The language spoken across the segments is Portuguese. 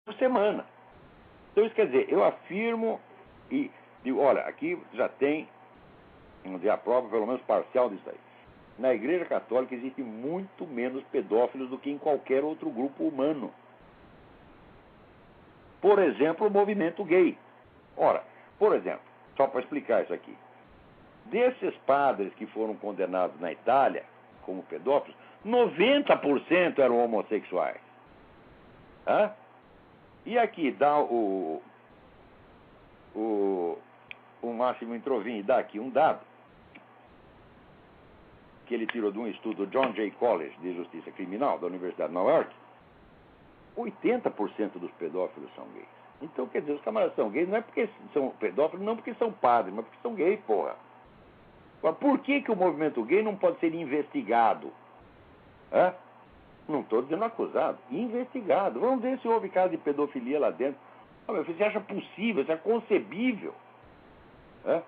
por semana. Então isso quer dizer, eu afirmo e digo, olha, aqui já tem, vamos dizer, a prova pelo menos parcial disso aí. Na Igreja Católica existe muito menos pedófilos do que em qualquer outro grupo humano. Por exemplo, o movimento gay. Ora, por exemplo, só para explicar isso aqui. Desses padres que foram condenados na Itália como pedófilos, 90% eram homossexuais. Hã? E aqui dá o Máximo Introvini dá aqui um dado que ele tirou de um estudo do John Jay College de Justiça Criminal da Universidade de Nova York. 80% dos pedófilos são gays. Então, quer dizer, os camaradas são gays não é porque são pedófilos, não porque são padres, mas porque são gays, porra. Agora, por que o movimento gay não pode ser investigado? Hã? Não estou dizendo acusado, investigado. Vamos ver se houve caso de pedofilia lá dentro. Oh, meu filho, você acha possível, você acha concebível? Hã?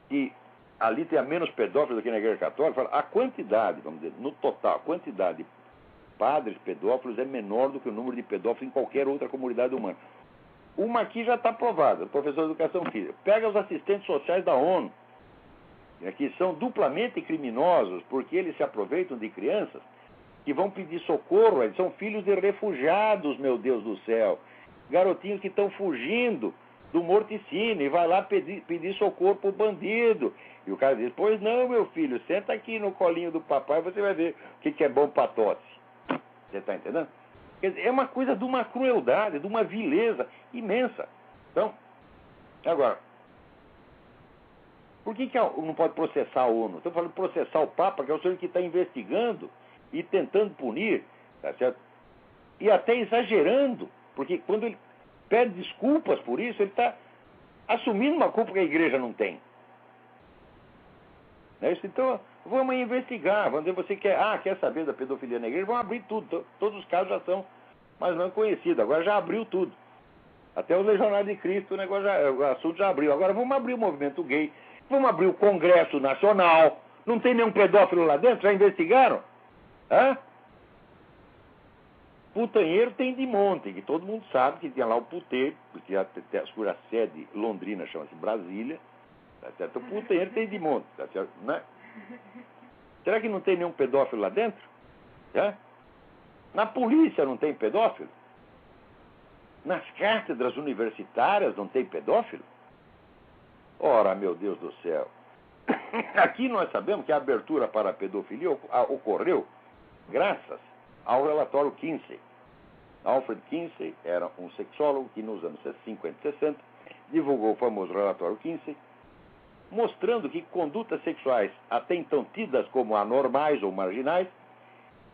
E ali tem menos pedófilos do que na Igreja Católica. A quantidade, vamos dizer, no total, a quantidade de padres pedófilos é menor do que o número de pedófilos em qualquer outra comunidade humana. Uma aqui já está provada, professor de Educação Física. Pega os assistentes sociais da ONU, que são duplamente criminosos, porque eles se aproveitam de crianças que vão pedir socorro. Eles são filhos de refugiados, meu Deus do céu. Garotinhos que estão fugindo do morticínio e vai lá pedir socorro para o bandido. E o cara diz, pois não, meu filho, senta aqui no colinho do papai e você vai ver o que é bom para tosse. Você está entendendo? Quer dizer, é uma coisa de uma crueldade, de uma vileza imensa. Então, agora, por que não pode processar a ONU? Estou falando de processar o Papa, que é o senhor que está investigando e tentando punir, tá certo? E até exagerando, porque quando ele pede desculpas por isso, ele está assumindo uma culpa que a igreja não tem. É isso? Então, vamos investigar. Vamos dizer, você quer saber da pedofilia na igreja? Vamos abrir tudo. Todos os casos já são mais ou menos conhecidos. Agora já abriu tudo. Até os Legionários de Cristo, o assunto já abriu. Agora vamos abrir o movimento gay. Vamos abrir o Congresso Nacional. Não tem nenhum pedófilo lá dentro? Já investigaram? Hã? Putanheiro tem de monte, que todo mundo sabe que tinha lá o puteiro, porque a sede londrina chama-se Brasília, tá certo? O putanheiro tem de monte, tá certo? Né? Será que não tem nenhum pedófilo lá dentro? É? Na polícia não tem pedófilo? Nas cátedras universitárias não tem pedófilo? Ora, meu Deus do céu. Aqui nós sabemos que a abertura para a pedofilia ocorreu graças ao relatório Kinsey. Alfred Kinsey era um sexólogo que nos anos 50 e 60 divulgou o famoso relatório Kinsey, mostrando que condutas sexuais até então tidas como anormais ou marginais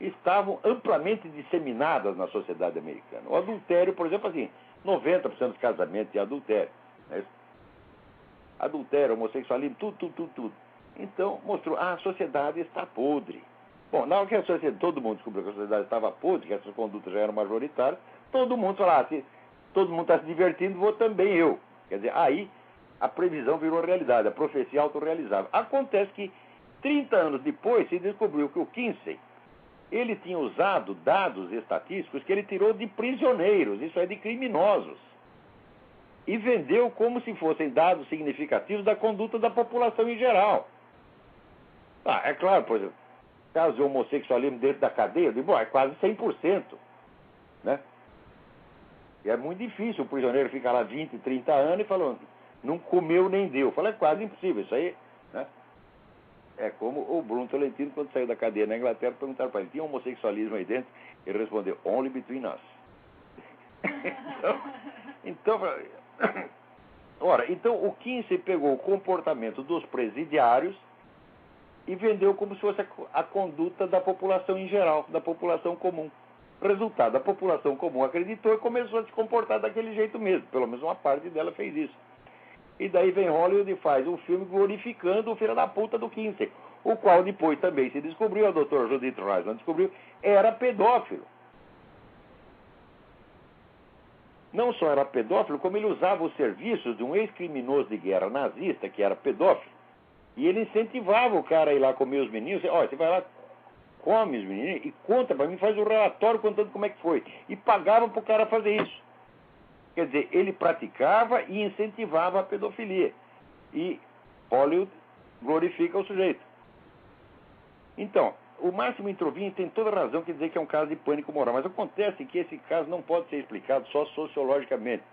estavam amplamente disseminadas na sociedade americana. O adultério, por exemplo, assim, 90% dos casamentos de adultério. Né? Adultério, homossexualismo, tudo. Então, mostrou, a sociedade está podre. Bom, na hora que todo mundo descobriu que a sociedade estava podre, que essas condutas já eram majoritárias, todo mundo falou, se todo mundo está se divertindo, vou também eu. Quer dizer, aí a previsão virou realidade, a profecia autorrealizável. Acontece que 30 anos depois se descobriu que o Kinsey, ele tinha usado dados estatísticos que ele tirou de prisioneiros, isso é, de criminosos, e vendeu como se fossem dados significativos da conduta da população em geral. É claro, por exemplo, caso de homossexualismo dentro da cadeia, eu digo, é quase 100%. Né? E é muito difícil o prisioneiro ficar lá 20, 30 anos e falando, não comeu nem deu. Eu falo, é quase impossível isso aí. Né? É como o Bruno Tolentino, quando saiu da cadeia na Inglaterra, perguntaram para ele, tinha homossexualismo aí dentro? Ele respondeu, only between us. Então o Kinsey pegou o comportamento dos presidiários e vendeu como se fosse a conduta da população em geral, da população comum. Resultado, a população comum acreditou e começou a se comportar daquele jeito mesmo. Pelo menos uma parte dela fez isso. E daí vem Hollywood e faz um filme glorificando o filho da puta do Kinsey, o qual depois também se descobriu, a doutora Judith Reisman descobriu, era pedófilo. Não só era pedófilo, como ele usava os serviços de um ex-criminoso de guerra nazista, que era pedófilo, e ele incentivava o cara a ir lá comer os meninos. Olha, você vai lá, come os meninos e conta para mim, faz um relatório contando como é que foi. E pagava para o cara fazer isso. Quer dizer, ele praticava e incentivava a pedofilia. E Hollywood glorifica o sujeito. Então, o Máximo Introvinho tem toda razão que dizer que é um caso de pânico moral. Mas acontece que esse caso não pode ser explicado só sociologicamente.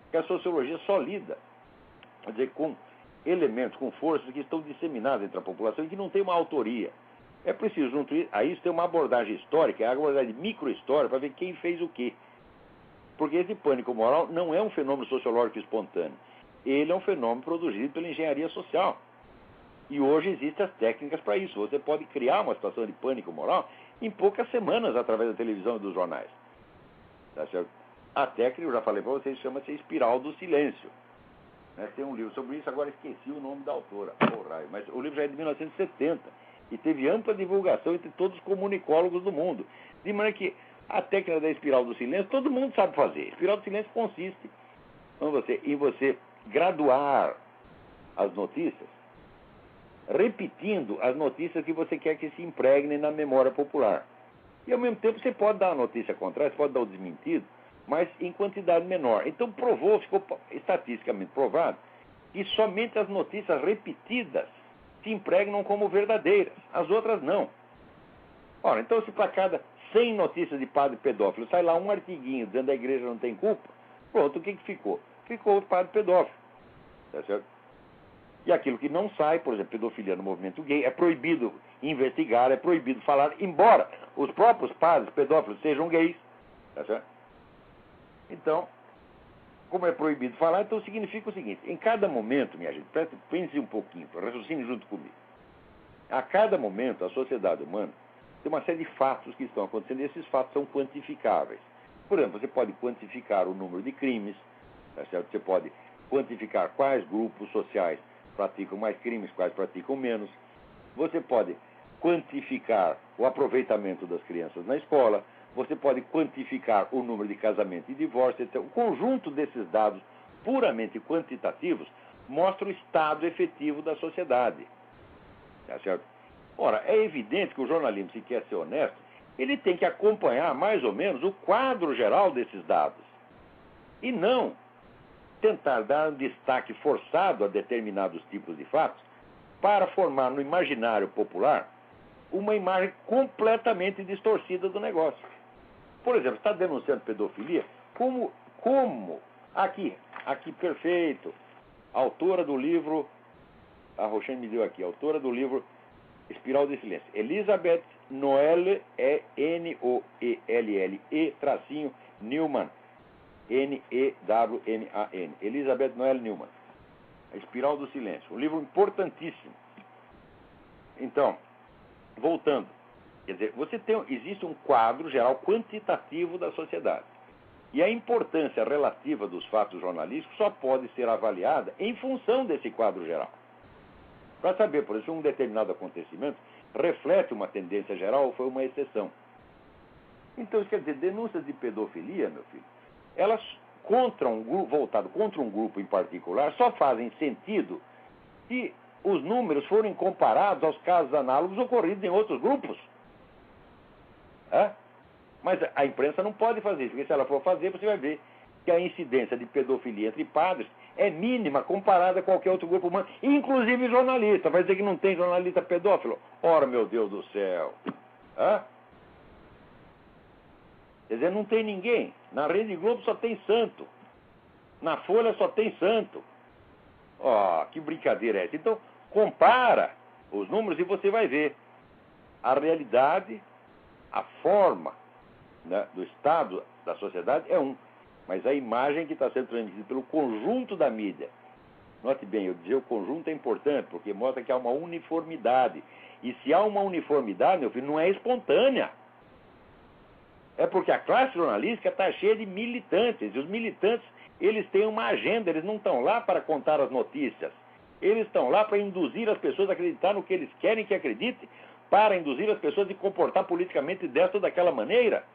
Porque a sociologia só lida, quer dizer, com elementos, com forças que estão disseminadas entre a população e que não tem uma autoria. É preciso, junto a isso, ter uma abordagem histórica, a abordagem microhistória, para ver quem fez o quê. Porque esse pânico moral não é um fenômeno sociológico espontâneo. Ele é um fenômeno produzido pela engenharia social. E hoje existem as técnicas para isso. Você pode criar uma situação de pânico moral em poucas semanas através da televisão e dos jornais. Tá certo? A técnica, eu já falei para vocês, chama-se Espiral do Silêncio. Tem um livro sobre isso, agora esqueci o nome da autora. Mas o livro já é de 1970 e teve ampla divulgação entre todos os comunicólogos do mundo. De maneira que a técnica da Espiral do Silêncio todo mundo sabe fazer. Espiral do Silêncio consiste em você graduar as notícias, repetindo as notícias que você quer que se impregnem na memória popular. E ao mesmo tempo você pode dar a notícia contrária, você pode dar o desmentido, mas em quantidade menor. Então ficou estatisticamente provado que somente as notícias repetidas se impregnam como verdadeiras, as outras não. Ora, então se para cada 100 notícias de padre pedófilo sai lá um artiguinho dizendo que a igreja não tem culpa, pronto, o que ficou? Ficou o padre pedófilo. Tá certo? E aquilo que não sai, por exemplo, pedofilia no movimento gay, é proibido investigar, é proibido falar, embora os próprios padres pedófilos sejam gays. Tá certo? Então, como é proibido falar, então significa o seguinte: em cada momento, minha gente, pense um pouquinho, raciocine junto comigo. A cada momento, a sociedade humana tem uma série de fatos que estão acontecendo e esses fatos são quantificáveis. Por exemplo, você pode quantificar o número de crimes, tá certo? Você pode quantificar quais grupos sociais praticam mais crimes, quais praticam menos. Você pode quantificar o aproveitamento das crianças na escola. Você pode quantificar o número de casamento e divórcio, etc. O conjunto desses dados puramente quantitativos mostra o estado efetivo da sociedade. Tá certo? Ora, é evidente que o jornalismo, se quer ser honesto, ele tem que acompanhar mais ou menos o quadro geral desses dados. E não tentar dar um destaque forçado a determinados tipos de fatos para formar no imaginário popular uma imagem completamente distorcida do negócio. Por exemplo, está denunciando pedofilia, como aqui perfeito, a autora do livro, a Roxane me deu aqui, a autora do livro Espiral do Silêncio, Elizabeth Noelle, N-O-E-L-L-E, tracinho, Newman, N-E-W-M-A-N, Elizabeth Noelle Newman, A Espiral do Silêncio, um livro importantíssimo. Então, voltando, quer dizer, existe um quadro geral quantitativo da sociedade. E a importância relativa dos fatos jornalísticos só pode ser avaliada em função desse quadro geral. Para saber, por exemplo, um determinado acontecimento reflete uma tendência geral ou foi uma exceção. Então, isso quer dizer, denúncias de pedofilia, meu filho, elas voltado contra um grupo em particular só fazem sentido se os números forem comparados aos casos análogos ocorridos em outros grupos. Mas a imprensa não pode fazer isso, porque se ela for fazer, você vai ver que a incidência de pedofilia entre padres é mínima comparada a qualquer outro grupo humano, inclusive jornalista. Vai dizer que não tem jornalista pedófilo? Ora, meu Deus do céu! Quer dizer, não tem ninguém. Na Rede Globo só tem santo. Na Folha só tem santo. Que brincadeira é essa? Então, compara os números e você vai ver a realidade, a forma, né, do estado da sociedade é mas a imagem que está sendo transmitida pelo conjunto da mídia. Note bem, eu dizer o conjunto é importante, porque mostra que há uma uniformidade. E se há uma uniformidade, meu filho, não é espontânea. É porque a classe jornalística está cheia de militantes. E os militantes, eles têm uma agenda, eles não estão lá para contar as notícias. Eles estão lá para induzir as pessoas a acreditar no que eles querem que acreditem, para induzir as pessoas a se comportar politicamente desta ou daquela maneira.